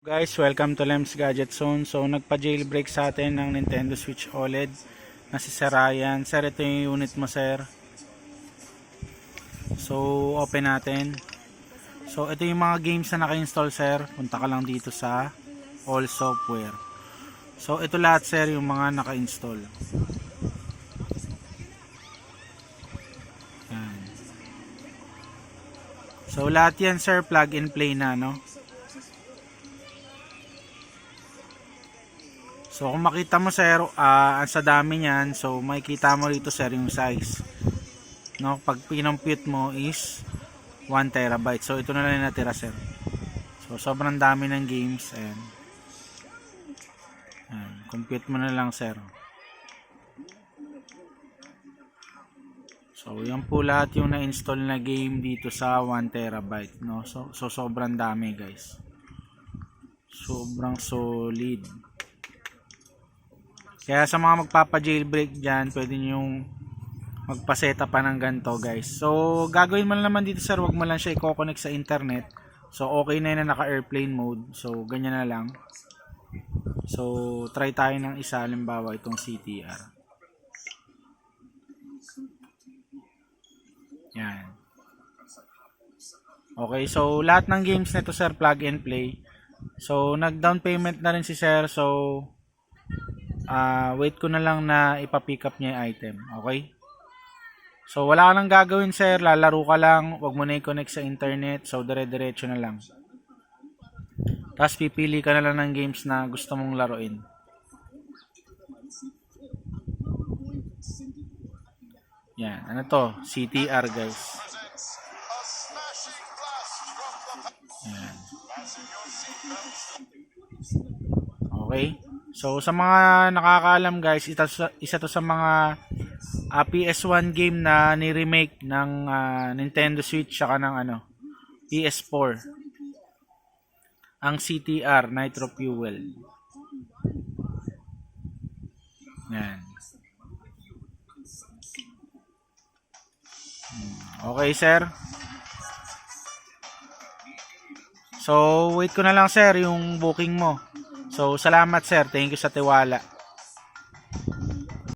Guys, welcome to Lems Gadget Zone. So, nagpa-jailbreak sa atin ng Nintendo Switch OLED na si Sir Ryan. Sir, ito yung unit mo, sir. So, open natin. So, ito yung mga games na naka-install, sir. Punta ka lang dito sa All Software. So, ito lahat, sir, yung mga naka-install. Yan. So, lahat yan, sir, plug and play na, no? So kung makita mo, sir, sa dami niyan, so makikita mo rito, sir, yung size. No, pag pinompute mo is 1 terabyte. So ito na lang natira, sir. So sobrang dami ng games. Ayan. Ayan. Compute mo na lang, sir. So yan po lahat yung na-install na game dito sa 1 terabyte, no? So sobrang dami, guys. Sobrang solid. Kaya sa mga magpapa-jailbreak dyan, pwede nyo magpaseta pa ng ganito, guys. So, gagawin mo naman dito, sir, wag mo lang siya i-connect sa internet. So, okay na yun na naka-airplane mode. So, ganyan na lang. So, try tayo ng isa, halimbawa itong CTR. Yan. Okay, so lahat ng games nito, sir, plug and play. So, nag-down payment na rin si sir. So, wait ko na lang na ipa-pick up niya yung item. Okay? So, wala ka nang gagawin, sir. Lalaro ka lang. Huwag mo na i-connect sa internet. So, dire-diretso na lang. Tapos, pipili ka na lang ng games na gusto mong laruin. Yan. Ano to? CTR, guys. Yan. Okay? So, sa mga nakakaalam, guys, isa to sa mga PS1 game na ni-remake ng Nintendo Switch saka ng PS4. Ang CTR, Nitro Fuel. Yan. Okay, sir. So, wait ko na lang, sir, yung booking mo. So, salamat, sir. Thank you sa tiwala.